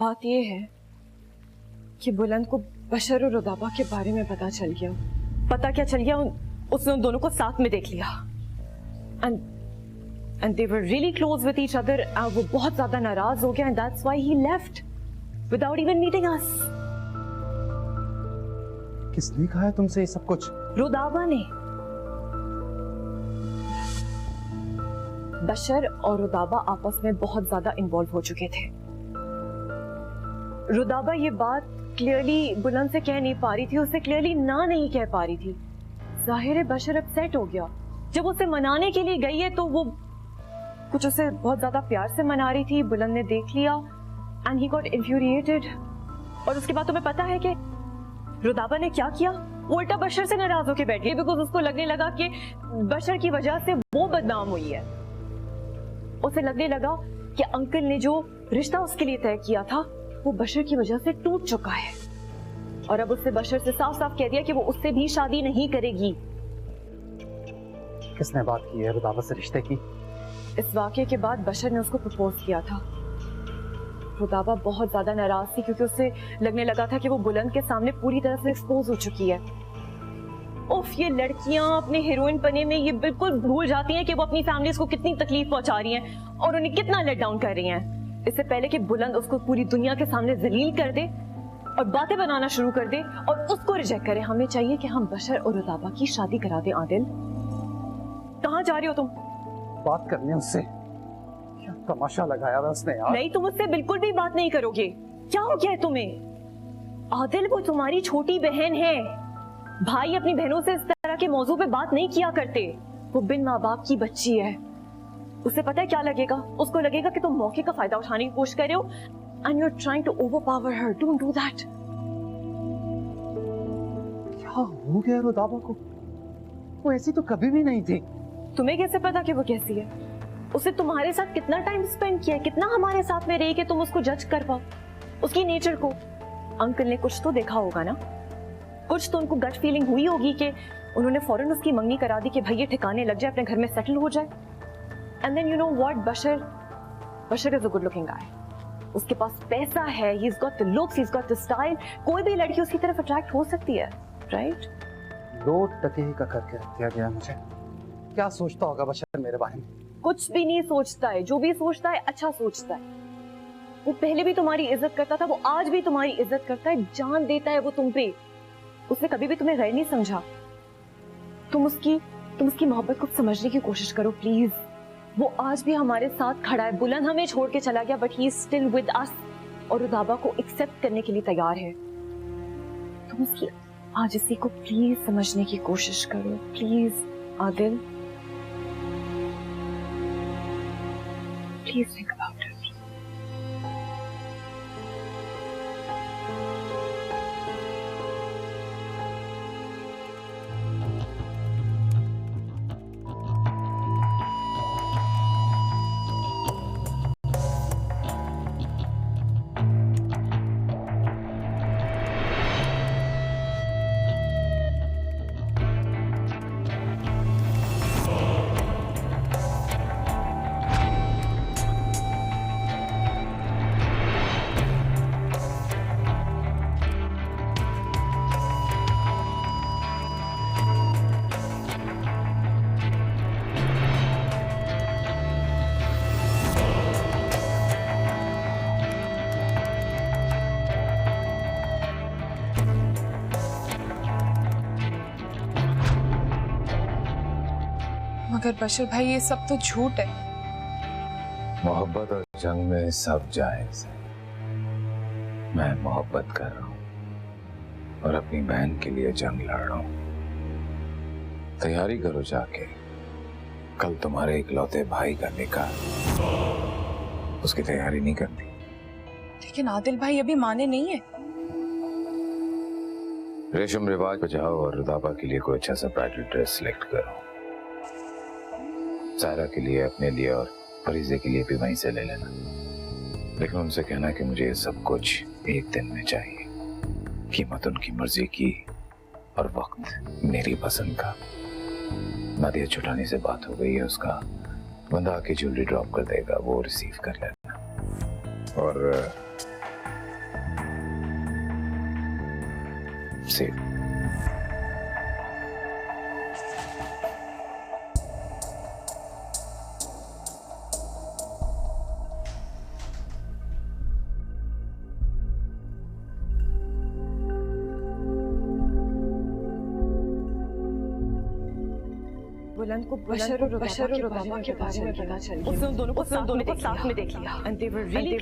बात ये है कि बुलंद को बशर और रुदाबा के बारे में पता चल गया। पता क्या चल गया, उसने उन दोनों को साथ में देख लिया। And they were really close with each other. वो बहुत ज्यादा नाराज हो गया and that's why he left without even meeting us. किसने कहा है तुमसे ये सब कुछ? रुदाबा ने। बशर और रुदाबा आपस में बहुत ज्यादा इन्वॉल्व हो चुके थे। रुदाबा ये बात क्लियरली बुलंद से कह नहीं पा रही थी, उससे क्लियरली ना नहीं कह पा रही थी। जाहिर है बशर अपसेट हो गया। जब उसे मनाने के लिए गई है तो वो कुछ उसे बहुत ज्यादा प्यार से मना रही थी। बुलंद ने देख लिया एंड ही गॉट इन्फ्यूरिएटेड। और उसके बाद तुम्हें पता है कि रुदाबा ने क्या किया? वो उल्टा बशर से नाराज होकर बैठ गई बिकॉज उसको लगने लगा कि बशर की वजह से वो बदनाम हुई है। उसे लगने लगा कि अंकल ने जो रिश्ता उसके लिए तय किया था वो बशर की वजह से टूट चुका है और अब उसने बशर से साफ साफ कह दिया कि वो उससे भी शादी नहीं करेगी। किसने बात की है रुदाबा से रिश्ते की? इस वाकये के बाद बशर ने उसको प्रपोज किया था। रुदाबा बहुत ज्यादा नाराज थी क्योंकि उसे लगने लगा था कि वो बुलंद के सामने पूरी तरह से एक्सपोज हो चुकी है। उफ, ये लड़कियां अपने हीरोइन बने में ये बिल्कुल भूल जाती हैं कि वो अपनी फैमिलीज को कितनी तकलीफ पहुंचा रही हैं और उन्हें कितना लेट डाउन कर रही हैं। इससे पहले कि बुलंद उसको पूरी दुनिया के सामने जलील कर दे और बातें बनाना शुरू कर दे और उसको रिजेक्ट करे, हमें चाहिए कि हम बशर और रुदाबा की शादी करा दें। आदिल, कहाँ जा रही हो तुम? बात करने उससे। क्या तमाशा लगाया था उसने यार। नहीं, तुम उससे बिल्कुल भी बात नहीं करोगे। क्या हो गया है तुम्हें? आदिल, वो तुम्हारी छोटी बहन है। भाई अपनी बहनों से इस तरह के मौजू पे बात नहीं किया करते। वो बिन माँ बाप की बच्ची है। उसे पता है क्या लगेगा? उसको लगेगा कि तुम मौके का फायदा उठाने की कोशिश कर रहे हो and you're trying to overpower her. Don't do that. क्या हो गया रुदाबा को? वो ऐसी तो कभी भी नहीं थी। तुम्हें कैसे पता कि वो कैसी है? उसे तुम्हारे साथ कितना टाइम स्पेंड किया है, कितना हमारे साथ में रही कि तुम उसको जज कर पाओ, उसकी नेचर को। अंकल ने कुछ तो देखा होगा ना, कुछ तो उनको गट फीलिंग हुई होगी कि उन्होंने फौरन उसकी मंगनी करा दी कि भाई ये ठिकाने लग जाए, अपने घर में सेटल हो जाए। And then you know what, Bashar is a good looking guy. उसके पास पैसा है, he's got the looks, he's got the style. कोई भी लड़की उसकी तरफ अट्रैक्ट हो सकती है, राइट? 2 टके का करके रख दिया गया मुझे। क्या सोचता होगा बशर मेरे बारे में? कुछ भी नहीं सोचता है। जो भी सोचता है अच्छा सोचता है। वो पहले भी तुम्हारी इज्जत करता था, वो आज भी तुम्हारी इज्जत करता है, जान देता है वो तुम पे। उसने कभी भी तुम्हें गैर नहीं समझा। तुम उसकी मोहब्बत को समझने की कोशिश करो प्लीज। वो आज भी हमारे साथ खड़ा है। बुलंद हमें छोड़ के चला गया but he is still with us और रुदाबा को एक्सेप्ट करने के लिए तैयार है। तुम उसकी आजिज़ी को प्लीज समझने की कोशिश करो please. Adil, please think about it. मगर बशर भाई ये सब तो झूठ है। मोहब्बत और जंग में सब जायज है। मैं मोहब्बत कर रहा हूं और अपनी बहन के लिए जंग लड़ रहा हूं। तैयारी करो जाके, कल तुम्हारे इकलौते भाई का निकाह, उसकी तैयारी नहीं करती? लेकिन आदिल भाई अभी माने नहीं है। रेशम रिवाज बजाओ और रुदाबा के लिए कोई अच्छा सा ब्राइडल ड्रेस सिलेक्ट करो। सारा के लिए, अपने लिए और फरीजे के लिए भी वहीं से ले लेना। लेकिन उनसे कहना कि मुझे ये सब कुछ एक दिन में चाहिए। कीमत उनकी मर्जी की और वक्त मेरी पसंद का। नादिया छुटानी से बात हो गई है, उसका बंदा आके ज्वेलरी ड्रॉप कर देगा, वो रिसीव कर लेना। और सेठ। बुलंद को बशर और रुदाबा के बारे में पता चल गया। उसने उन दोनों को साथ में देख लिया। And they were really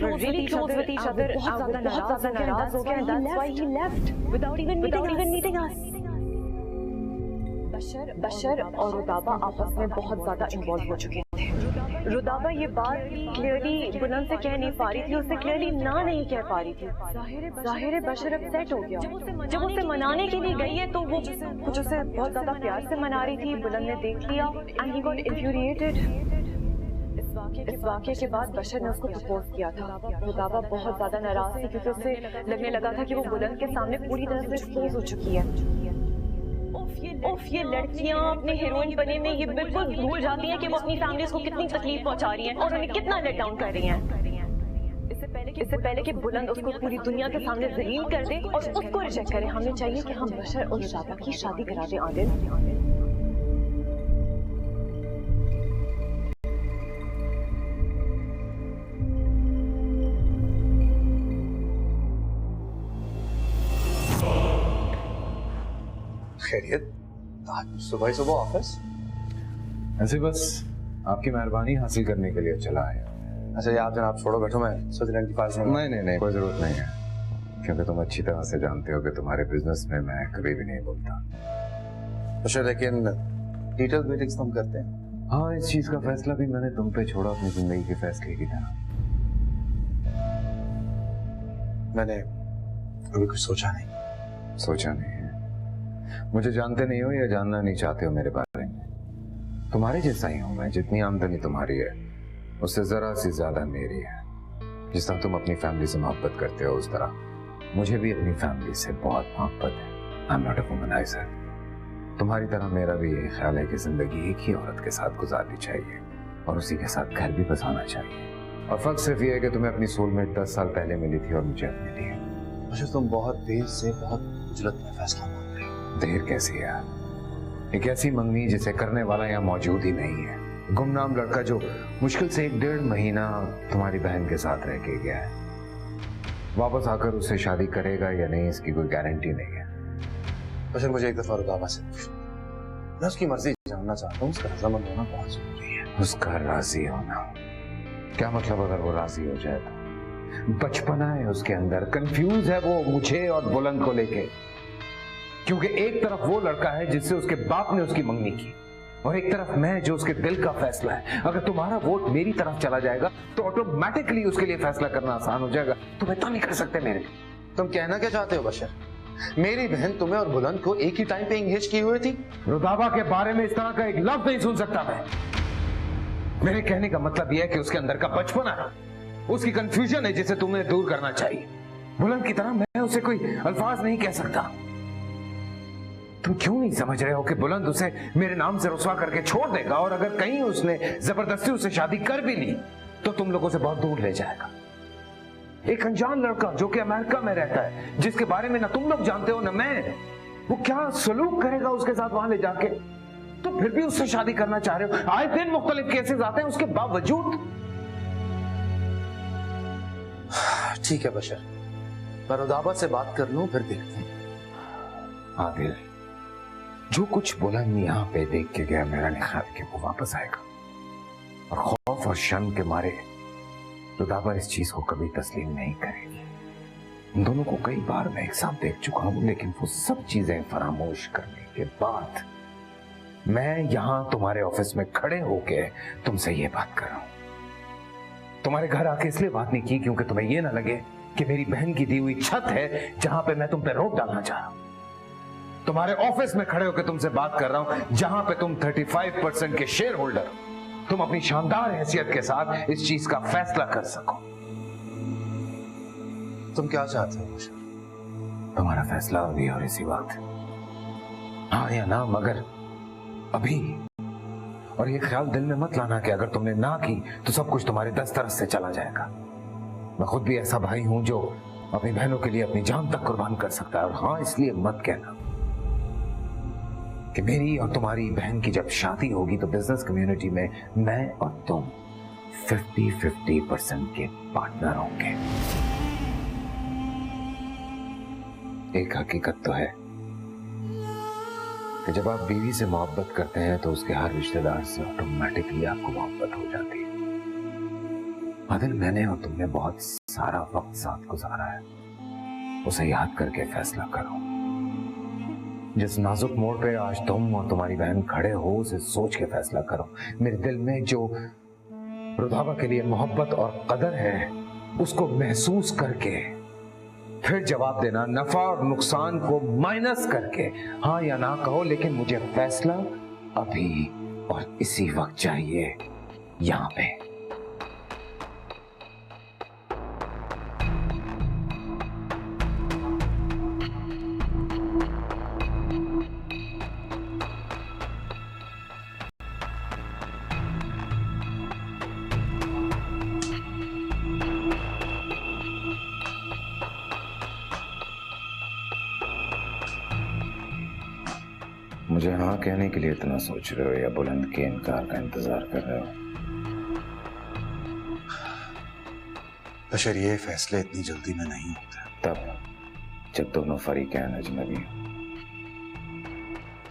close with each other. बहुत ज़्यादा नाराज हो गए and that's why he left without even meeting us. बशर और रुदाबा आपस में बहुत ज़्यादा इन्वॉल्व हो चुके थे। रुदाबा ये बात क्लियरली बुलंद से कह नहीं पा रही थी, उससे क्लियरली ना नहीं कह पा रही थी। ज़ाहिर बशर अपसेट हो गया। जब उसे मनाने के लिए गई है तो वो कुछ उसे बहुत ज्यादा प्यार से मना रही थी। बुलंद ने देख लिया एंड ही गॉट इन्फ्यूरिएटेड। इस वाक़े के बाद बशर ने उसको प्रपोज किया था। रुदाबा बहुत ज्यादा नाराज थी क्योंकि उसे लगने लगा था कि वो बुलंद के सामने पूरी तरह से एक्सपोज हो चुकी है। उफ, ये लड़कियां अपने हीरोइन बने में ये बिल्कुल भूल जाती हैं कि वो अपनी फैमिलीज को कितनी तकलीफ पहुंचा रही हैं और उन्हें कितना लेट डाउन कर रही हैं। इससे पहले कि बुलंद उसको पूरी दुनिया के सामने जलील कर दे और उसको रिजेक्ट करे, हमें चाहिए कि हम बशर और रुदाबा की शादी करा दें। आदिल, खैरियत? आज सुबह सुबह ऑफिस? ऐसे बस आपकी मेहरबानी हासिल करने के लिए चला आया। अच्छा यार जनाब छोड़ो, बैठो, मैं स्विट्जरलैंड की पास नहीं, कोई जरूरत नहीं है, क्योंकि तुम अच्छी तरह से जानते हो कि तुम्हारे बिजनेस में मैं कभी भी नहीं बोलता। अच्छा, लेकिन डिटेल मीटिंग्स तो हम करते हैं। हाँ, इस चीज का फैसला भी मैंने तुम पे छोड़ा अपनी जिंदगी के फैसले की तरह। मैंने कभी कुछ सोचा नहीं है। मुझे जानते नहीं हो या जानना नहीं चाहते हो मेरे बारे में। तुम्हारे जैसा ही हूं मैं, जितनी आमदनी तुम्हारी है उससे जरा सी ज्यादा मेरी है। जिस तरह तुम अपनी फैमिली से मोहब्बत करते हो उस तरह मुझे भी अपनी फैमिली से बहुत मोहब्बत है। I am not a womaniser. तुम्हारी तरह मेरा भी ये ख्याल है कि जिंदगी एक ही औरत के साथ गुजारनी चाहिए और उसी के साथ घर भी बसाना चाहिए। और फर्क सिर्फ ये है कि तुम्हें अपनी सोलमेट 10 साल पहले मिली थी और मुझे अब मिली है। अच्छा, तुम बहुत देर से बहुत उजलत में फैसला मान रहे हो। देर कैसी यार? एक ऐसी मंगनी जिसे करने वाला यहाँ मौजूद ही नहीं है। गुमनाम लड़का जो मुश्किल से 1-1.5 महीना तुम्हारी बहन के साथ रह के गया है, वापस आकर उससे शादी करेगा या नहीं इसकी कोई गारंटी नहीं है। बशर, मुझे एक दफा रुदाबा से पूछो, मैं उसकी मर्जी जानना चाहता हूँ। उसका रजामंद होना बहुत जरूरी है। उसका राजी होना? क्या मतलब अगर वो राजी हो जाए तो? बचपना है उसके अंदर, कंफ्यूज है वो मुझे और बुलंद को लेके, क्योंकि एक तरफ वो लड़का है जिससे उसके बाप ने उसकी मंगनी की और एक तरफ मैं जो उसके दिल का फैसला है। अगर तुम्हारा वोट मेरी तरफ चला जाएगा तो ऑटोमेटिकली उसके लिए फैसला करना आसान हो जाएगा। तुम इतना नहीं कर सकते मेरे लिए। तुम कहना क्या चाहते हो बशर? मेरी बहन तुम्हें और बुलंद को एक ही टाइम पे एंगेज की हुई थी। रुदाबा के बारे में इस तरह का एक लफ्ज नहीं सुन सकता मैं। मेरे कहने का मतलब यह है कि उसके अंदर का बचपना है, उसकी कंफ्यूजन है जिसे तुम्हें दूर करना चाहिए। बुलंद की तरह मैं उसे कोई अल्फाज नहीं कह सकता। तुम क्यों नहीं समझ रहे हो कि बुलंद उसे मेरे नाम से रुस्वा करके छोड़ देगा और अगर कहीं उसने जबरदस्ती उससे शादी कर भी ली तो तुम लोगों से बहुत दूर ले जाएगा। एक अनजान लड़का जो कि अमेरिका में रहता है, जिसके बारे में ना तुम लोग जानते हो ना मैं, वो क्या सलूक करेगा उसके साथ वहां ले जाके? तो फिर भी उससे शादी करना चाह रहे हो। आए दिन मुख्तलिफ केसेस आते हैं उसके बावजूद। ठीक है बशर, मैं रुदाबा से बात कर लूं, फिर देखते हैं। आदिल, जो कुछ बुलंद यहाँ पे देख के गया, मेरा नहीं ख्याल कि वो वापस आएगा। और खौफ और शर्म के मारे रुदाबा इस चीज को कभी तस्लीम नहीं करेगी। उन दोनों को कई बार मैं एक साथ देख चुका हूं, लेकिन वो सब चीजें फरामोश करने के बाद मैं यहां तुम्हारे ऑफिस में खड़े होके तुमसे ये बात कर रहा हूं। तुम्हारे घर आके इसलिए बात नहीं की क्योंकि तुम्हें ये ना लगे कि मेरी बहन की दी हुई छत है जहां पे मैं तुम पे रोक डालना चाह रहा हूं। तुम्हारे ऑफिस में खड़े होकर तुमसे बात कर रहा हूं जहां पे तुम 35% के शेयर होल्डर, तुम अपनी शानदार हैसियत के साथ इस चीज का फैसला कर सको। तुम क्या चाहते हो? तुम्हारा फैसला अभी और इसी वक्त, हाँ या ना, मगर अभी। और ये ख्याल दिल में मत लाना कि अगर तुमने ना की तो सब कुछ तुम्हारे दस्तरस से चला जाएगा। मैं खुद भी ऐसा भाई हूं जो अपनी बहनों के लिए अपनी जान तक कुर्बान कर सकता है। और हाँ, इसलिए मत कहना कि मेरी और तुम्हारी बहन की जब शादी होगी तो बिजनेस कम्युनिटी में मैं और तुम 50-50% के पार्टनर होंगे। एक हकीकत तो है कि जब आप बीवी से मोहब्बत करते हैं तो उसके हर रिश्तेदार से ऑटोमेटिकली आपको मोहब्बत हो जाती है। आदिल, मैंने और तुमने बहुत सारा वक्त साथ गुजारा है, उसे याद करके फैसला करो। जिस नाजुक मोड़ पे आज तुम और तुम्हारी बहन खड़े हो उसे सोच के फैसला करो। मेरे दिल में जो रुदाबा के लिए मोहब्बत और कदर है उसको महसूस करके फिर जवाब देना, नफा और नुकसान को माइनस करके हाँ या ना कहो, लेकिन मुझे फैसला अभी और इसी वक्त चाहिए, यहां पे। मुझे हाँ कहने के लिए इतना सोच रहे हो या बुलंद के इनकार का इंतजार कर रहे हो? बशर, ये फैसले इतनी जल्दी में नहीं होते। तब जब दोनों फरीकैन अजनबी हो।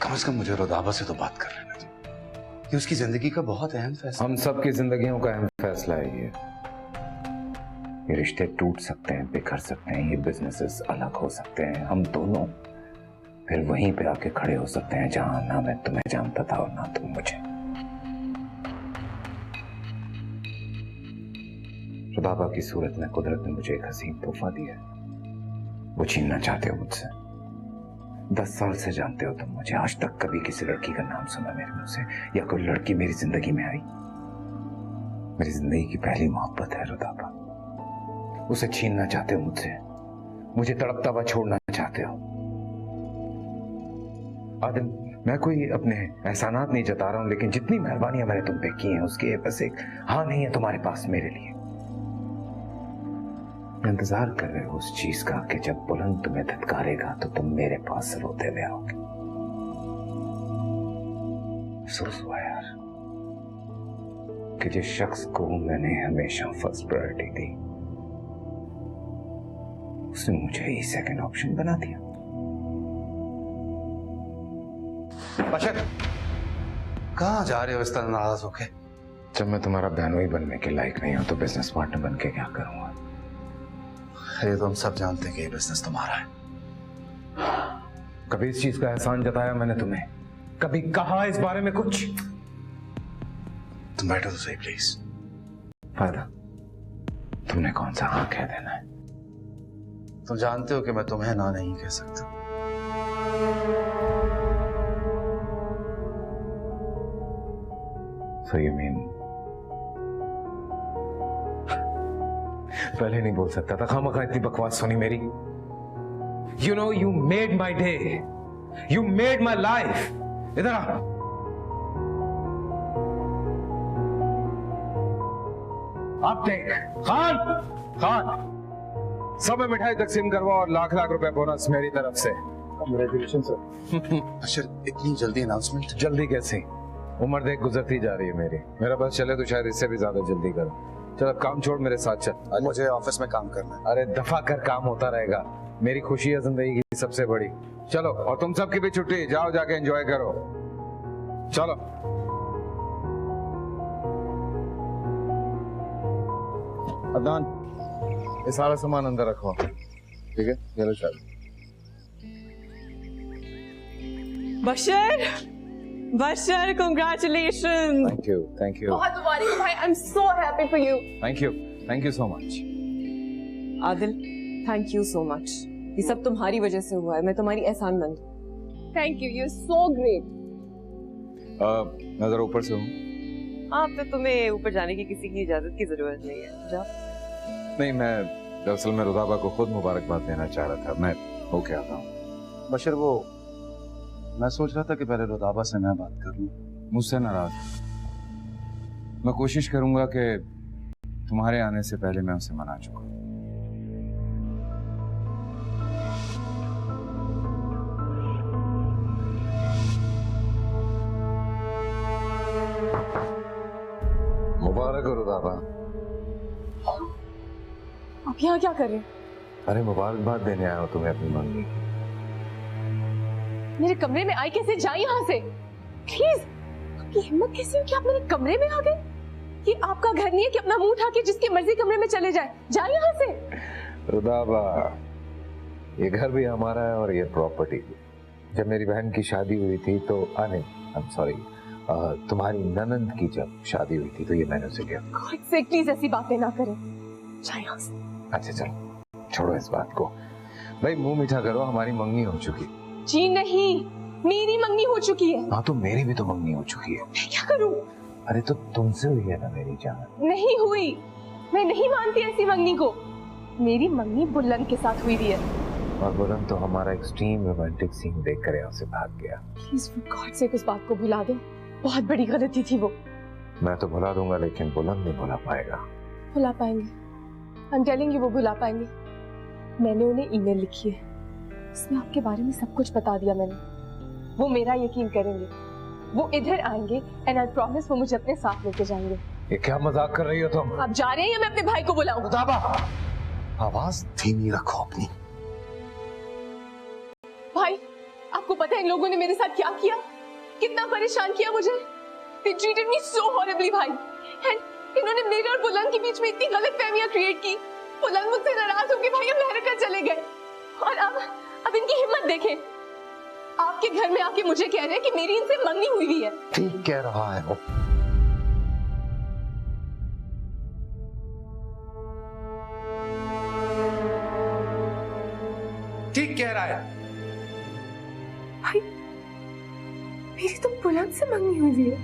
कम से कम मुझे रुदाबा से तो बात कर लेना चाहिए। ये उसकी जिंदगी का बहुत अहम फैसला। हम सबकी जिंदगियों का अहम फैसला है ये रिश्ते टूट सकते हैं, बिखर सकते हैं, ये बिजनेसेस अलग हो सकते हैं, हम दोनों फिर वहीं पे आके खड़े हो सकते हैं जहां ना मैं तुम्हें जानता था और ना तुम मुझे। रुदाबा की सूरत में कुदरत ने मुझे एक हसीन तोहफा दिया है, वो छीनना चाहते हो मुझसे। 10 साल से जानते हो तुम मुझे, आज तक कभी किसी लड़की का नाम सुना मेरे मुंह से या कोई लड़की मेरी जिंदगी में आई? मेरी जिंदगी की पहली मोहब्बत है रुदाबा, उसे छीनना चाहते हो मुझसे, मुझे तड़पता हुआ छोड़ना चाहते हो। आदिल, मैं कोई अपने एहसानात नहीं जता रहा हूं, लेकिन जितनी मेहरबानियां मैंने तुम पे की हैं उसके बस एक हाँ नहीं है तुम्हारे पास मेरे लिए। इंतजार कर रहे हो उस चीज का कि जब बुलंद तुम्हें धत्कारेगा तो तुम मेरे पास रोते हुए आओगे। अफसोस हुआ यार कि जिस शख्स को मैंने हमेशा फर्स्ट प्रायोरिटी दी उसने मुझे ही सेकंड ऑप्शन बना दिया। बशर, कहाँ जा रहे हो इस तरह नाराज होके? जब मैं तुम्हारा बहनोई बनने के लायक नहीं हूं तो बिजनेस पार्टनर बन के क्या करूंगा? ये तो हम सब जानते हैं कि ये बिजनेस तुम्हारा है। कभी इस चीज का एहसान जताया मैंने तुम्हें? कभी कहा इस बारे में कुछ? तुम बैठो तो सही प्लीज। फायदा तुमने कौन सा हाँ कह देना है? तुम जानते हो कि मैं तुम्हें ना नहीं कह सकता। So you mean पहले नहीं बोल सकता था? खामखा इतनी बकवास सुनी मेरी। You know, you made my day. You made my life. इधर आ। अब देख, खान, सब में मिठाई तकसीम करवाओ और लाख लाख रुपए बोनस मेरी तरफ से। Congratulations sir. अच्छा, इतनी जल्दी अनाउंसमेंट? जल्दी कैसी? उम्र देख गुजरती जा रही है मेरी। मेरा बस चले तो शायद इससे भी ज्यादा जल्दी करो। चल अब काम छोड़, मेरे साथ चल। मुझे ऑफिस में काम करना है। अरे दफा कर, काम होता रहेगा। मेरी खुशी है जिंदगी की सबसे बड़ी। चलो, और तुम सबकी भी छुट्टी, जाओ जाके एंजॉय करो। चलो। अदनान, ये सारा सामान अंदर रखो, ठीक है? चलो चलो। बशर, congratulations! Thank you. बहुत मुबारक भाई, I'm so happy for you. Thank you so much. Adil, thank you so much. ये सब तुम्हारी वजह से हुआ है, मैं तुम्हारी एहसानमंद हूँ। Thank you, you're so great. मैं जरा ऊपर से हूँ। अब तो तुम्हें ऊपर जाने की किसी की इजाजत की जरूरत नहीं है, जाओ। नहीं, मैं दरअसल मैं रुदाबा को खुद मुबारकबाद देना चाह रहा था। मैं होके आता हूँ। बशर, वो मैं सोच रहा था कि पहले रुदाबा से मैं बात कर लूं। मुझसे नाराज? मैं कोशिश करूंगा कि तुम्हारे आने से पहले मैं उसे मना चुका। मुबारक हो रुदाबा। आप यहाँ क्या कर रहे हैं? अरे मुबारकबाद देने आया हूँ तुम्हें अपनी मंगनी की। मेरे कमरे में आई कैसे? जाए यहाँ से प्लीज। आपकी हिम्मत कैसे हुई कि आप मेरे कमरे में आ गए? ये आपका घर नहीं है कि अपना मुंह उठा के जिसके मर्जी कमरे में चले जाए। जाए यहाँ से। रुदाबा, ये घर भी हमारा है और ये प्रॉपर्टी भी। जब मेरी बहन की शादी हुई थी तो आई एम सॉरी, तुम्हारी ननंद की जब शादी हुई थी तो ये मैंने उसे किया। गॉड से प्लीज ऐसी बातें ना करें। जाए यहाँ से। अच्छा चलो छोड़ो इस बात को। भाई मुंह मीठा करो, हमारी मंगनी हो चुकी। जी नहीं, मेरी मंगनी हो चुकी है। हाँ तो मेरी भी तो मंगनी हो चुकी है। मैं क्या करूं? अरे तो तुमसे हुई है ना मेरी जान। नहीं हुई। मैं नहीं मानती ऐसी मंगनी को। मेरी मंगनी बुलंद के साथ हुई है। और बुलंद तो हमारा एक्सट्रीम रोमांटिक सीन देखकर यहाँ से भाग गया। प्लीज फॉर गॉड से उस बात को भुला दो। बहुत बड़ी गलती थी वो। मैं तो भुला दूंगा लेकिन बुलंद नहीं भुला पाएगा। भुला पाएंगे। आई एम टेलिंग यू, वो भुला पाएंगे। मैंने उन्हें ईमेल लिखी है, इसमें आपके बारे में सब कुछ बता दिया मैंने। वो मेरा यकीन करेंगे। वो इधर आएंगे एंड आई प्रॉमिस वो मुझे अपने साथ लेके जाएंगे। ये क्या मजाक कर रही हो तुम? आप जा रहे हैं या मैं अपने भाई को बुलाऊं? रुदाबा, आवाज धीमी रखो अपनी। भाई, आपको पता है इन लोगों ने मेरे साथ क्या किया? कितना परेशान किया मुझे। They treated me so horribly भाई। And इन्होंने मेरे और बुलंद के बीच में इतनी गलतफहमियां क्रिएट की। बुलंद मुझसे नाराज होकर भाई अमेरिका चले गए। और अब इनकी हिम्मत देखें। आपके घर में आके मुझे कह रहे हैं कि मेरी इनसे मंगनी हुई है। ठीक कह रहा है वो। ठीक कह रहा है। भाई, मेरी तो बुलंद से मंगनी हुई है।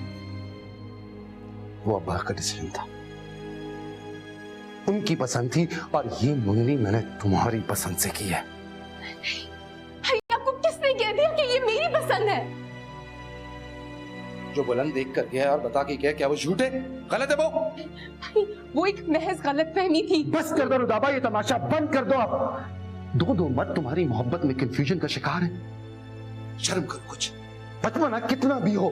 वो अब्बा का डिसीजन था, उनकी पसंद थी और ये मंगनी मैंने तुम्हारी पसंद से की है। भाई, आपको किसने कह दिया कि ये मेरी पसंद है? जो बुलंद देख कर गया और बता के गया, क्या वो झूठ है? गलत है वो? भाई, वो एक महज गलतफहमी थी। बस कर दो रुदाबा, ये तमाशा बंद कर दो अब। दो मत तुम्हारी मोहब्बत में कंफ्यूजन का शिकार है। शर्म करो कुछ। बचपना कितना भी हो,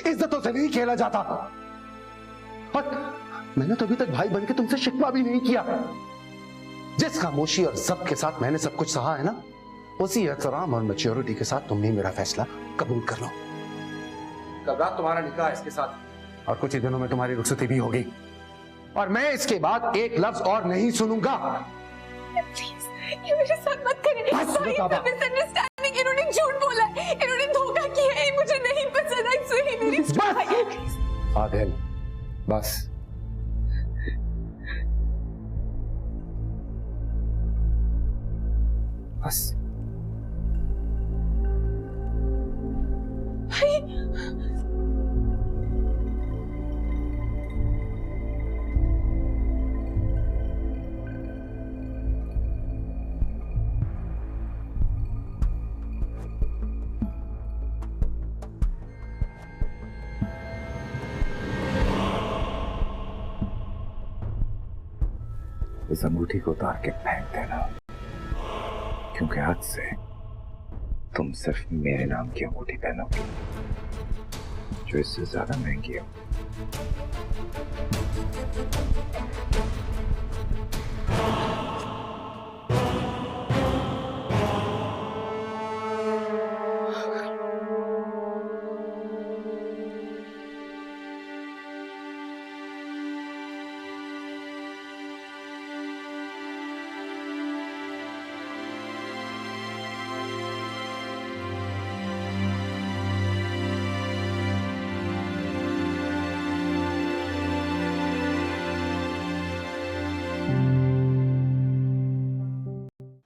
इज्जतों से नहीं खेला जाता। और मैंने तो अभी तक भाई बन के तुमसे शिकवा भी नहीं किया। जिस खामोशी और जब्त के साथ मैंने सब कुछ सहा है ना, उसी एहतराम और मैच्योरिटी के साथ तुम भी मेरा फैसला कबूल कर लो। कल रात तुम्हारा निकाह इसके साथ और कुछ ही दिनों में तुम्हारी रुखसती भी होगी और मैं इसके बाद एक लफ्ज और नहीं सुनूंगा। प्लीज, ये मेरे साथ मत करें। मिसअंडरस्टैंडिंग, इन्होंने झूठ बोला है, इन्होंने धोखा किया है, मुझे नहीं पसंद है। सही मेरी आदिल, बस बस। इस अंगूठी को उतार के फेंक देना, क्योंकि आज से तुम सिर्फ मेरे नाम की अंगूठी पहनोगे, जो इससे ज्यादा महंगी हो।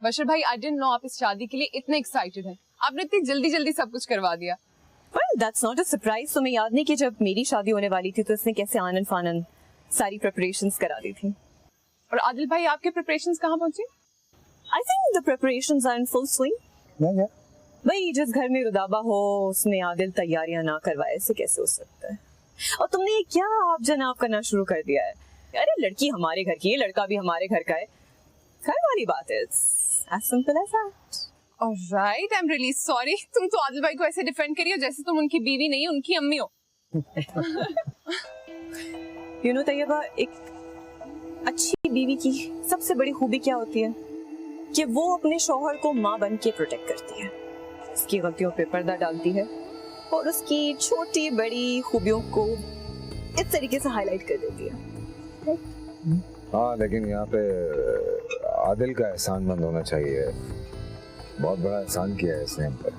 बशर भाई, आई डिडंट नो आप इस शादी के लिए इतने एक्साइटेड हैं। आपने इतनी जल्दी सब कुछ करवा दिया। Well, that's not a surprise. तुम्हें याद नहीं कि जब मेरी शादी होने वाली थी तो इसने कैसे आनन फानन सारी प्रिपरेशंस करा दी थी। और आदिल भाई, आपके प्रिपरेशंस कहाँ पहुंची? I think the preparations are in full swing. भाई, जिस घर में रुदाबा हो उसमें आदिल तैयारियां ना करवाए ऐसे कैसे हो सकता है? और तुमने ये क्या आप जनाब करना शुरू कर दिया है? अरे लड़की हमारे घर की है, लड़का भी हमारे घर का है, घर वाली बात है। As simple as that. Alright, I'm really sorry. तुम तो आदिल भाई को ऐसे डिफेंड करी हो जैसे तुम उनकी बीवी नहीं, उनकी अम्मी हो। यू नो तैयबा, एक अच्छी बीवी की सबसे बड़ी खूबी क्या होती है कि वो अपने शौहर को माँ बन के प्रोटेक्ट करती है, उसकी गलतियों पे पर्दा डालती है और उसकी छोटी बड़ी खूबियों को इस तरीके से हाईलाइट कर देती है। हाँ, लेकिन यहाँ पे आदिल का एहसानमंद होना चाहिए। बहुत बड़ा एहसान किया है इसने हम पे।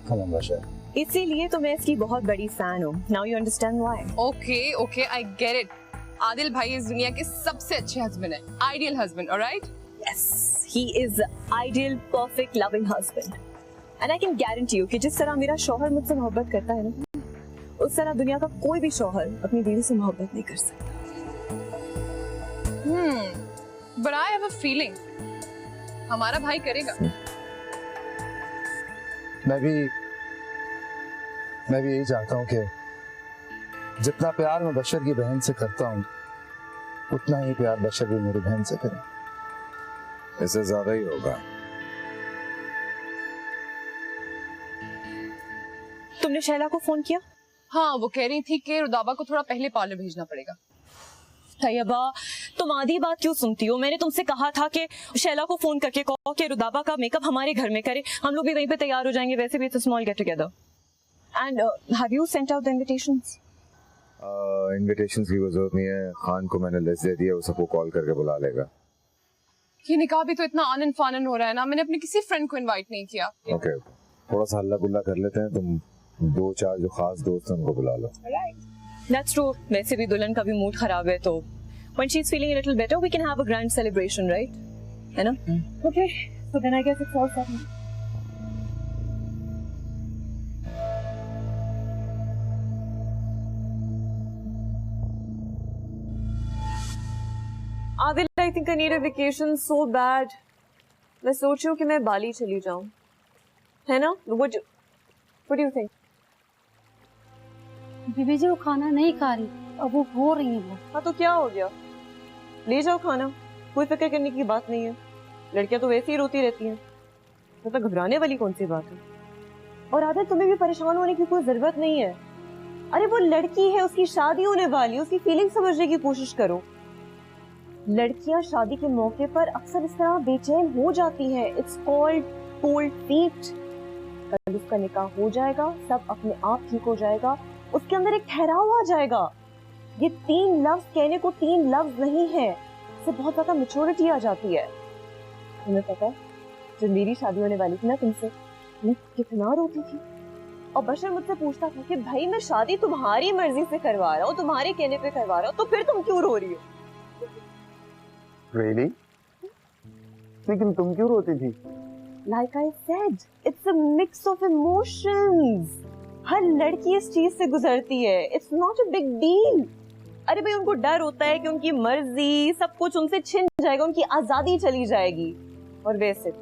कम ऑन बशर। इसीलिए तो मैं इसकी बहुत बड़ी फैन हूँ। Now you understand why. Okay okay, I get it. Adil भाई इस दुनिया के सबसे अच्छे हस्बैंड है, ideal husband, alright? Yes, he is ideal, perfect, loving husband. And I can guarantee you कि जिस तरह मेरा शौहर मुझसे मोहब्बत करता है ना, उस तरह दुनिया का कोई भी शौहर अपनी बीवी से मोहब्बत नहीं कर सकता। But I have a feeling हमारा भाई करेगा। मैं भी यही चाहता हूँ कि जितना प्यार मैं बशर की बहन से करता हूँ, उतना ही प्यार बशर भी मेरी बहन से करे। इससे ज्यादा ही होगा। तुमने शैला को फोन किया? हाँ, वो कह रही थी कि रुदाबा को थोड़ा पहले पार्लर भेजना पड़ेगा। तैयबा, तुम आधी बात क्यों सुनती हो? मैंने तुमसे कहा था कि शैला को फोन करके कहो कि रुदाबा का मेकअप हमारे घर में करे, हम लोग भी वहीं पे तैयार हो जाएंगे। वैसे भी it's a small get together. And have you sent out the invitations? Invitations की जरूरत नहीं है, खान को मैंने लिस्ट दे दिया, वो सबको कॉल करके बुला लेगा। ये निकाह भी तो इतना आनन फानन हो रहा है ना, मैंने अपने किसी फ्रेंड को इनवाइट नहीं किया। ओके, थोड़ा सा हल्ला गुल्ला कर लेते हैं, तुम 2-4 जो खास दोस्त हैं उनको बुला लो। That's true. वैसे भी दुल्हन का भी मूड खराब है, तो when she's feeling a little better, we can have a grand celebration, right? है ना? Okay. So then I guess it's all set. Adil, I think I need a vacation so bad. मैं सोच रही हूँ कि मैं बाली चली जाऊँ, है ना? What do you think? बीबी जी वो खाना नहीं खा रही, अब वो रो रही है। वो हाँ तो क्या हो गया, ले जाओ खाना, कोई फिक्र करने की बात नहीं है। लड़कियां तो वैसे ही रोती रहती हैं, तो घबराने वाली कौन सी बात है। और आदर, तुम्हें भी परेशान होने की कोई जरूरत नहीं है। अरे वो लड़की है, उसकी शादी होने वाली है, उसकी फीलिंग समझने की कोशिश करो। लड़कियां शादी के मौके पर अक्सर इस तरह बेचैन हो जाती हैं। It's called cold feet. कल उसका निकाह हो जाएगा, सब अपने आप ठीक हो जाएगा, उसके अंदर एक ठहराव आ जाएगा। ये 3 लफ्ज कहने को 3 लफ्ज नहीं है, इससे बहुत ज्यादा मैच्योरिटी आ जाती है। तुम्हें पता है, जब मेरी शादी होने वाली थी ना तुमसे, मैं कितना रोती थी। और बशर मुझसे पूछता था कि भाई मैं शादी तुम्हारी मर्जी से करवा रहा हूँ, तुम्हारे कहने पे करवा रहा हूँ, तो फिर तुम क्यों रो रही हो? Really? लेकिन तुम क्यों रोती थी? Like I said, it's a mix of emotions. हर लड़की इस चीज से गुजरती है। It's not a big deal. अरे भाई, उनको डर होता है कि उनकी मर्जी सब कुछ उनसे छिन जाएगा, उनकी आजादी चली जाएगी। और वैसे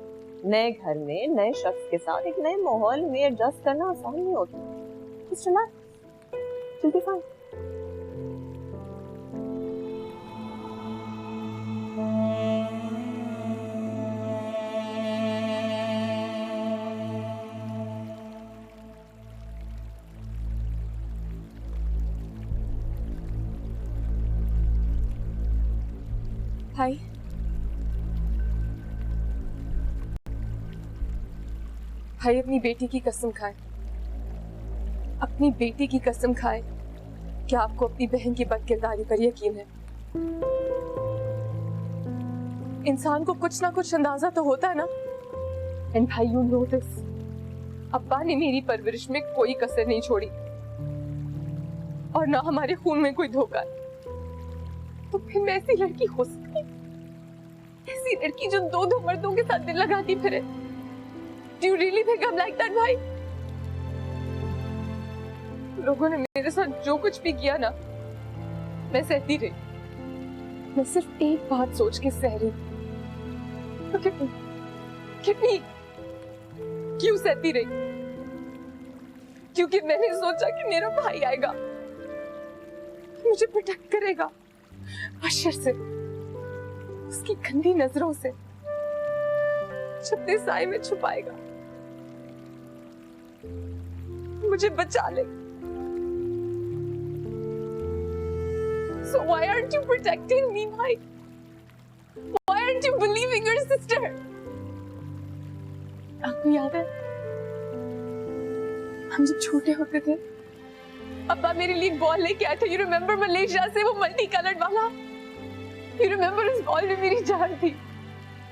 नए घर में नए शख्स के साथ एक नए माहौल में एडजस्ट करना आसान नहीं होता। Just relax. You'll be fine. भाई, भाई अपनी बेटी की कसम खाए, अपनी बेटी की कसम खाए कि आपको अपनी बहन की बदकिरदारी पर यकीन है। इंसान को कुछ ना कुछ अंदाजा तो होता है ना। एंड भाई, यू नो दिस, अब्बा ने मेरी परवरिश में कोई कसर नहीं छोड़ी, और ना हमारे खून में कोई धोखा। तो फिर मैं ऐसी लड़की हो सकती, ऐसी लड़की जो 2 मर्दों के साथ दिल लगाती फिरे? Do you really think I'm like that, भाई? लोगों ने मेरे साथ जो कुछ भी किया ना, मैं सहती रही। मैं सिर्फ एक बात सोच के सह रही, तो कितनी क्यों सहती रही? क्योंकि मैंने सोचा कि मेरा भाई आएगा, मुझे प्रोटेक्ट करेगा बशर से, उसकी गंदी नजरों से, छपते साए में छुपाएगा, मुझे बचा ले। So why aren't you protecting me, bhai? Why aren't you believing your sister? आपको याद है हम जब छोटे होते थे अब्बा मेरे लिए एक बॉल लेके आए थे. You remember मलेशिया से वो मल्टी कलर्ड वाला? You remember उस बॉल में मेरी जान थी.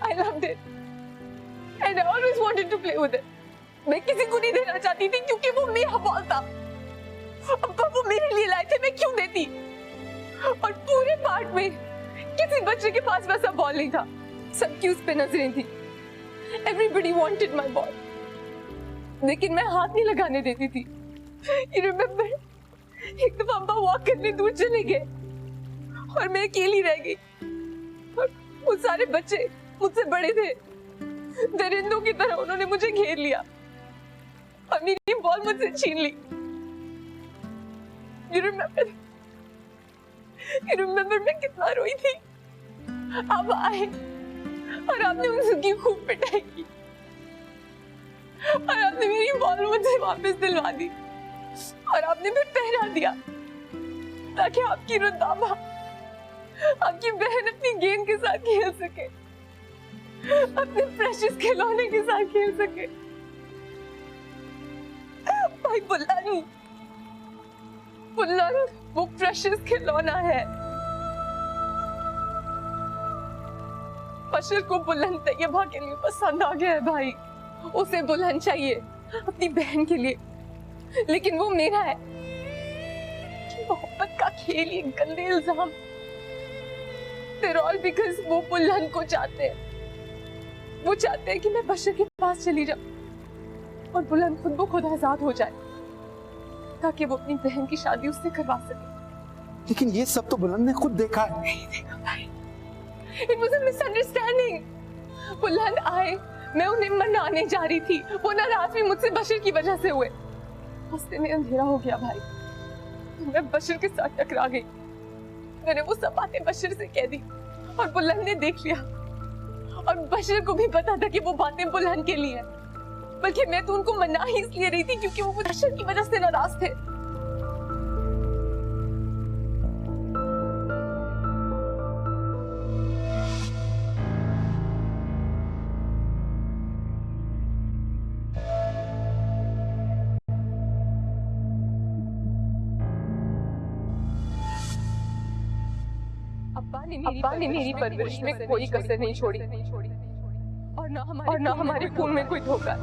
I loved it and I always wanted to play with it. मैं किसी को नहीं देना चाहती थी क्योंकि वो मेरा बॉल था. अब्बा वो मेरे लिए लाए थे, मैं क्यों देती? और पूरे पार्ट में किसी बच्चे के पास वैसा बॉल नहीं था. सबकी उस पे नजरें थी. Everybody wanted my ball. लेकिन मैं हाथ नहीं लगाने देती थी. You remember? एक दफा अब्बा वॉक करने दूर चले गए और मैं अकेली रह गई और वो सारे बच्चे मुझसे बड़े थे. दरिंदों की तरह उन्होंने मुझे घेर लिया और मेरी बॉल मुझसे छीन ली. You remember? You remember मैं कितना रोई थी. अब आए और आपने उनकी खूब पिटाई की और आपने मेरी बॉल मुझे वापस दिलवा दी और आपने फिर पहरा दिया ताकि आपकी रुदाबा आपकी बहन अपनी गेंद के साथ खेल सके, अपने प्रेशियस खिलौने के साथ खेल सके. भाई बुल्लन वो प्रेशियस खिलौना है. बशर को बुल्लन तैयबा के लिए पसंद आ गया है भाई. उसे बुल्लन चाहिए अपनी बहन के लिए, लेकिन वो मेरा है. मोहब्बत का खेल, ये गंदे इल्जाम. They're all because वो बुल्लन को चाहते हैं. वो चाहते हैं कि मैं बशर के पास चली जाऊं और बुल्लन खुद ब खुद आजाद हो जाए ताकि वो अपनी बहन की शादी उससे करवा सके. लेकिन ये सब तो बुलंद ने खुद देखा है. नहीं देखा भाई. It was a misunderstanding. बुल्लन आए, मैं उन्हें मनाने जा रही थी. वो नाराज भी मुझसे बशर की वजह से हुए. रास्ते में अंधेरा हो गया भाई. मैं बशर के साथ टकरा गई. मैंने वो सब बातें बशर से कह दी और बुल्लन ने देख लिया और बशर को भी पता था कि वो बातें बुल्लन के लिए हैं. बल्कि मैं तो उनको मना ही इसलिए रही थी क्योंकि वो बशर की वजह से नाराज थे. अब्बा ने मेरी परवरिश में कोई कसर नहीं छोड़ी और ना हमारे खून में कोई धोखा.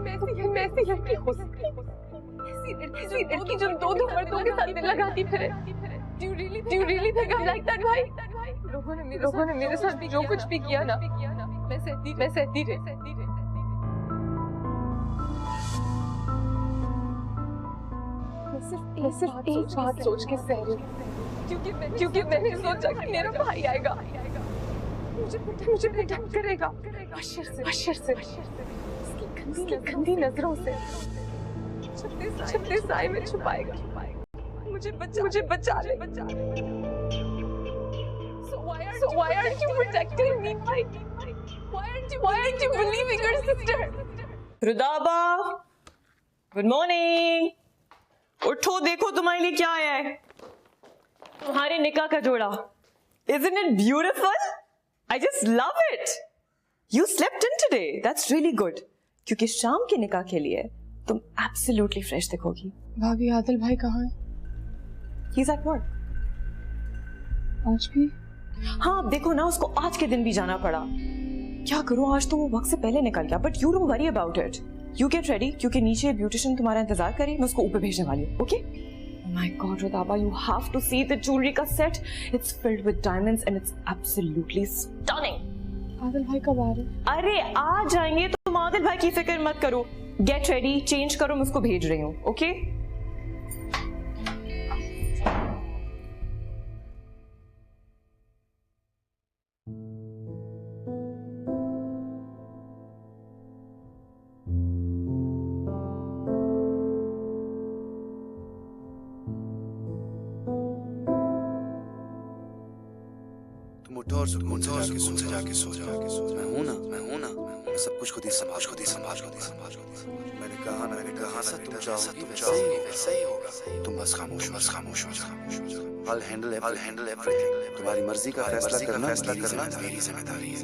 मैं ऐसी लड़की हो सकती हूँ, ऐसी लड़की जो दो मर्दों के साथ दिल लगाती फिरे. Do you really think I'm like that भाई? लोगों ने मेरे साथ जो कुछ भी किया ना, मैं सहती रही. मैं सिर्फ एक बात सोच के सह रही हूँ क्योंकि मैंने सोचा कि मेरा भाई आएगा, मुझे प्रोटेक्ट करेगा बशर से, उसकी गंदी नजरों से, छपते साए में छुपाएगा, मुझे बचा ले. So why aren't you protecting me, भाई? Why aren't you believing your sister? Rudaba, good morning. उठो, देखो तुम्हारे लिए क्या आया है. तुम्हारे निकाह का जोड़ा. Isn't it beautiful? I just love it. You slept in today. That's really good. क्योंकि शाम के निकाह के लिए तुम absolutely fresh दिखोगी. भाभी आदिल भाई कहाँ है? He's at work. आज भी? हाँ, अब देखो ना, उसको आज के दिन भी जाना पड़ा. क्या करूं, आज तो वो वक्त से पहले निकल गया. But you don't worry about it. You get ready क्योंकि नीचे ब्यूटिशियन तुम्हारा इंतजार करी. मैं उसको ऊपर भेजने वाली हूँ. Okay? Oh my God, Rudaba, you have to see the jewelry का set. It's filled with diamonds and it's absolutely stunning. Adil भाई कब आ रहे हैं? अरे आ जाएंगे, तुम आदिल भाई की फिक्र मत करो. Get ready, change करो, मैं उसको भेज रही हूँ. Okay? उठो और सुकून से जाके सो जाओ. मैं हूं ना, मैं सब कुछ खुद ही संभाल. मैंने कहा ना तुम चाहोगी वैसा ही होगा. तुम बस खामोश हो जाओ. I'll handle everything. तुम्हारी मर्जी का फैसला करना मेरी जिम्मेदारी है।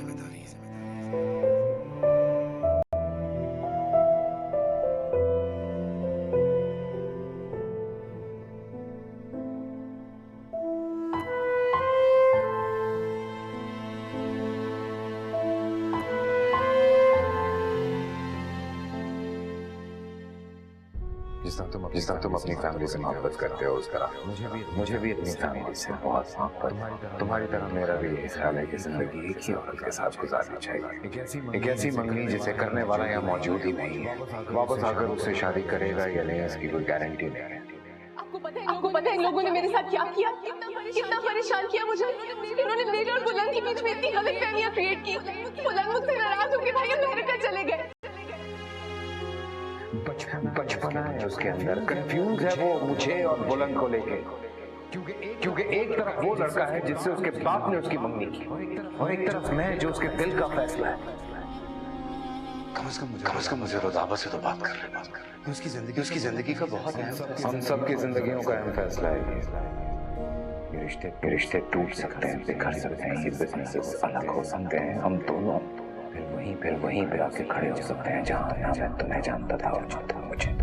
जिस तरह तुम अपनी फैमिली से मोहब्बत करते हो उस तरह मुझे भी अपनी फैमिली से बहुत मोहब्बत। तुम्हारी तरह मेरा भी यही ख्याल है कि जिंदगी एक ही औरत के साथ गुजारनी चाहिए। एक ऐसी मंगनी जिसे करने वाला यहाँ मौजूद ही नहीं है, वापस आकर उससे शादी करेगा या नहीं इसकी कोई गारंटी नहीं है। आपको पता है इन लोगों ने मेरे साथ क्या किया, कितना परेशान किया मुझे। इन्होंने मेरे और बुलंद के बीच में इतनी गलतफहमियां क्रिएट की। बुलंद मुझसे नाराज होकर भाई अमेरिका चले गए। बचपना है उसके अंदर, कंफ्यूज है वो मुझे और बुलंद को लेके, क्योंकि एक तरफ वो लड़का है जिससे उसके बाप ने उसकी मंगनी की और एक तरफ मैं जो उसके दिल का फैसला है। कम से कम मुझे रुदाबा से तो बात कर ले। उसकी जिंदगी का बहुत अहम फैसला। हम सबकी जिंदगियों का अहम फैसला है ये रिश्ते टूट सकते हैं, बिखर सकते हैं, ये बिजनेसेस अलग हो सकते हैं, हम दोनों फिर वहीं पे आके खड़े हो सकते हैं जहाँ मैं तुम्हें जानता था और जो था मुझे।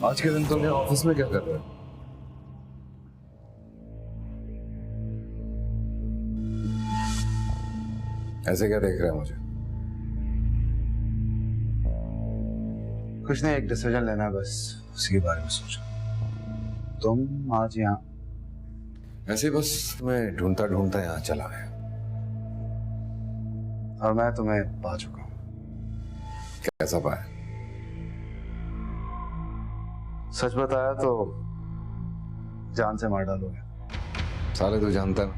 आज के दिन तुम यहाँ ऑफिस में क्या कर रहे हो? ऐसे क्या देख रहे हैं मुझे? कुछ नहीं, एक डिसीजन लेना है बस, उसी के बारे में सोचो। तुम आज यहाँ ऐसे बस तुम्हें ढूंढता ढूंढता यहाँ चला गया और मैं तुम्हें पा चुका हूँ। कैसा पाया? सच बताया तो जान से मार डालोगे। साले तो जानता ना,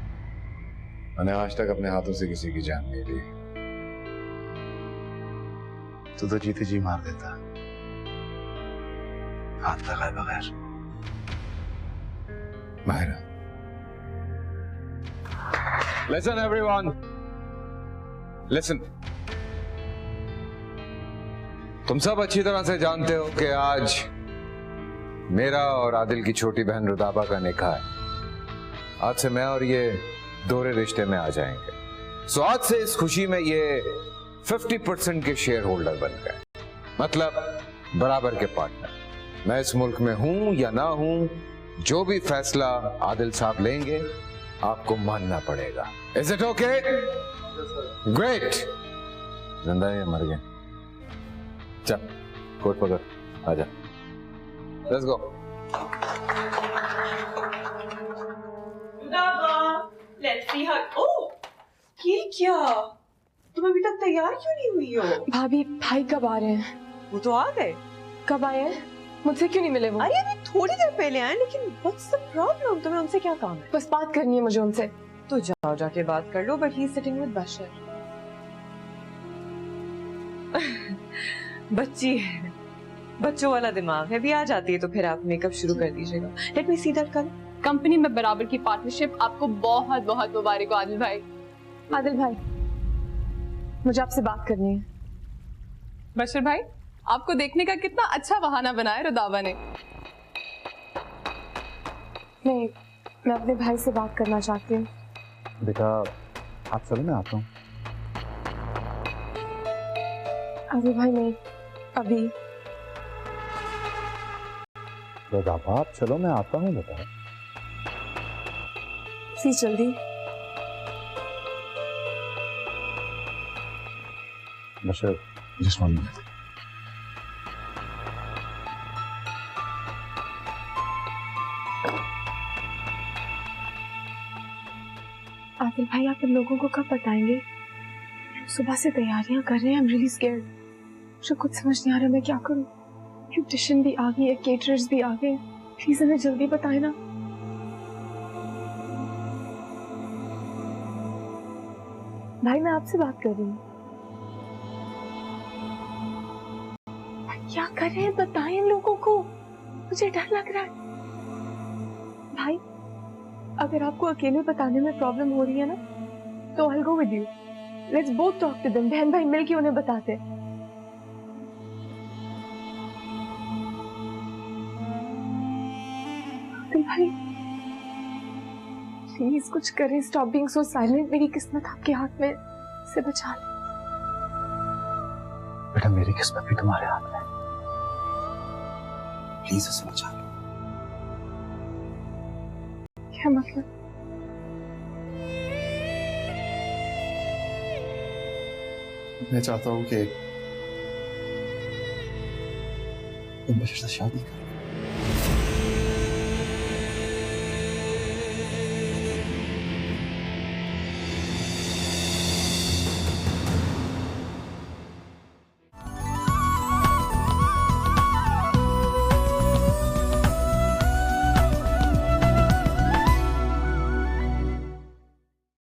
मैंने आज तक अपने हाथों से किसी की जान नहीं ली। तू तो जीते जी मार देता, हाथ लगाए बगैर। Mahira, listen everyone, listen। तुम सब अच्छी तरह से जानते हो कि आज मेरा और आदिल की छोटी बहन रुदाबा का निकाह है। आज से मैं और ये दोहरे रिश्ते में आ जाएंगे। सो आज से इस खुशी में ये 50% के शेयर होल्डर बन गए, मतलब बराबर के पार्टनर। मैं इस मुल्क में हूं या ना हूं, जो भी फैसला आदिल साहब लेंगे आपको मानना पड़ेगा। Is it okay? ग्रेट। जिंदा है या मर गया? चल कोट पकड़, आजा। Let's go. Let's see her. Oh, ये क्या? तुम अभी तक तैयार क्यों नहीं हुई हो? भाभी भाई कब आ रहे हैं? वो तो आ गए। कब आए हैं? मुझसे क्यों नहीं मिले वो? अरे अभी थोड़ी देर पहले आए, लेकिन what's the problem? तुम्हें उनसे क्या काम है? बस बात करनी है मुझे उनसे। तो जाओ जाके बात कर लो, but he's sitting with बशर। बच्ची है, बच्चों वाला दिमाग है, भी आ जाती है तो फिर आप मेकअप शुरू कर दीजिएगा। Let me see that colour. Company में बराबर की पार्टनरशिप आपको बहुत बहुत मुबारक हो आदिल भाई। आदिल भाई, मुझे आपसे बात करनी है। बशर भाई, आपको देखने का कितना अच्छा बहाना बनाया रुदाबा ने। मैं अपने भाई से बात करना चाहती हूँ। बेटा आप चलो, मैं आता हूँ। आदिल भाई नहीं, अभी। रुदाबा आप चलो, मैं आता हूँ बेटा। प्लीज जल्दी। बशर, just 1 minute। आदिल भाई, आप इन लोगों को कब बताएंगे? सुबह से तैयारियां कर रहे हैं। I'm really scared। मुझे कुछ समझ नहीं आ रहा मैं क्या करूं। ब्यूटिशियन भी आ गई है, केटरर्स भी आ गए। प्लीज हमें जल्दी बताए ना। भाई मैं आपसे बात कर रही हूँ। क्या कर रहे हैं बताएं इन लोगों को, मुझे डर लग रहा है। भाई अगर आपको अकेले बताने में प्रॉब्लम हो रही है ना तो I'll go with you. Let's both talk to them. बहन भाई मिलके उन्हें बताते हैं। भाई प्लीज कुछ करें, स्टॉप बीइंग सो साइलेंट। मेरी किस्मत आपके हाथ में, से बचा ले। बेटा मेरी किस्मत भी तुम्हारे हाथ में, प्लीज उसे बचा लो। क्या मतलब? मैं चाहता हूं कि तुम बशर से शादी करो।